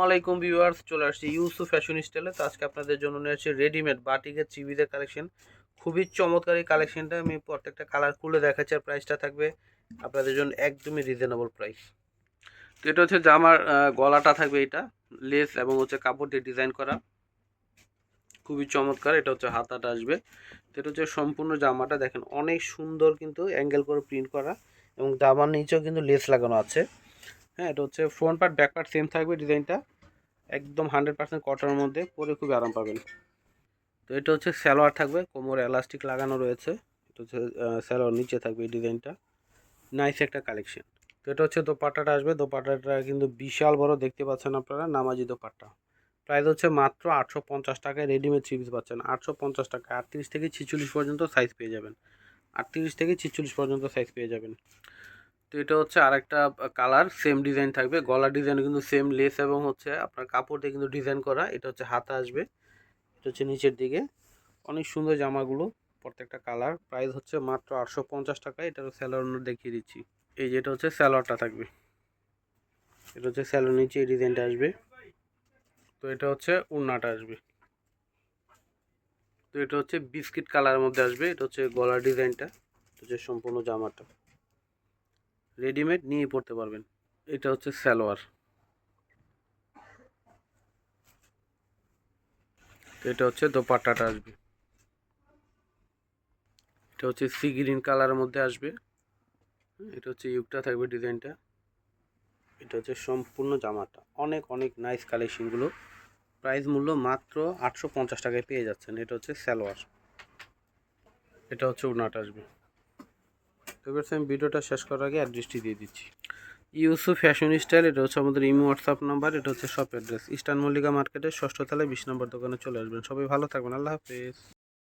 আলাইকুম ভিউয়ার্স, চলে আসছি ইউসুফ ফ্যাশন স্টাইলে। তো আজকে আপনাদের জন্য নিয়ে আসছি রেডিমেড বাটিকের চিবিদের কালেকশন। খুবই চমৎকার এই কালেকশনটা। আমি প্রত্যেকটা কালার খুলে দেখাচ্ছি, আর প্রাইসটা থাকবে আপনাদের জন্য একদমই রিজনেবল প্রাইস। তো এটা হচ্ছে জামার গলাটা থাকবে, এটা লেস এবং হচ্ছে কাপড় দিয়ে ডিজাইন করা, খুবই চমৎকার। এটা হচ্ছে হাতাটা আসবে। তো এটা হচ্ছে সম্পূর্ণ জামাটা দেখেন, অনেক সুন্দর কিন্তু অ্যাঙ্গেল করে প্রিন্ট করা, এবং জামার নিচেও কিন্তু লেস লাগানো আছে। হ্যাঁ, এটা হচ্ছে front part back part same থাকবে। ডিজাইনটা একদম 100% কটনের মধ্যে, পরে খুবই আরাম পাবেন। তো এটা হচ্ছে সালোয়ার থাকবে, কোমরে এলাস্টিক লাগানো রয়েছে। এটা হচ্ছে সালোয়ার, নিচে থাকবে এই ডিজাইনটা। নাইস একটা কালেকশন। তো এটা হচ্ছে দোপাট্টাটা আসবে। দোপাট্টাটা কিন্তু বিশাল বড়, দেখতে পাচ্ছেন আপনারা, নামাজি দোপাট্টা। প্রাইস হচ্ছে মাত্র 850 টাকায় রেডিমেড থ্রি পিস পাচ্ছেন। 850 টাকা, 38 থেকে 46 পর্যন্ত সাইজ পেয়ে যাবেন। 38 থেকে 46 পর্যন্ত সাইজ পেয়ে যাবেন। তো এটা হচ্ছে আরেকটা কালার, সেম ডিজাইন থাকবে। গলার ডিজাইন কিন্তু সেম, লেস এবং হচ্ছে আপনার কাপড় দিয়ে কিন্তু ডিজাইন করা। এটা হচ্ছে হাতা আসবে, এটা হচ্ছে নিচের দিকে। অনেক সুন্দর জামাগুলো, প্রত্যেকটা কালার। প্রাইস হচ্ছে মাত্র 850 টাকা। এটার স্যালোয়ার দেখিয়ে দিচ্ছি। এই যেটা হচ্ছে স্যালোয়ারটা থাকবে, এটা হচ্ছে স্যালোয়ার, নিচে এই ডিজাইনটা আসবে। তো এটা হচ্ছে ওড়নাটা আসবে। তো এটা হচ্ছে বিস্কিট কালারের মধ্যে আসবে। এটা হচ্ছে গলার ডিজাইনটা, এটা হচ্ছে সম্পূর্ণ জামাটা। রেডিমেড নিয়ে পড়তে পারবেন। এটা হচ্ছে সালোয়ার। তো এটা হচ্ছে দোপাট্টাটা আসবে। এটা হচ্ছে সি গ্রিন কালারের মধ্যে আসবে। এটা হচ্ছে ইউকটা থাকবে ডিজাইনটা। এটা হচ্ছে সম্পূর্ণ জামাটা। অনেক অনেক নাইস কালেকশনগুলো। প্রাইস মূল্য মাত্র 850 টাকায় পেয়ে যাচ্ছেন। এটা হচ্ছে সালোয়ার, এটা হচ্ছে ওড়নাটা আসবে। তো এবার আমি ভিডিওটা শেষ করার আগে অ্যাড্রেসটি দিয়ে দিচ্ছি। ইউসুফ ফ্যাশন স্টাইল, এটা হচ্ছে আমাদের ইমো হোয়াটসঅ্যাপ নাম্বার। এটা হচ্ছে শপ অ্যাড্রেস ইস্টার্ন মল্লিকা মার্কেটের 6ষ্ঠ তলায় 20 নম্বর দোকানে চলে আসবেন। সবাই ভালো থাকবেন, আল্লাহ হাফেজ।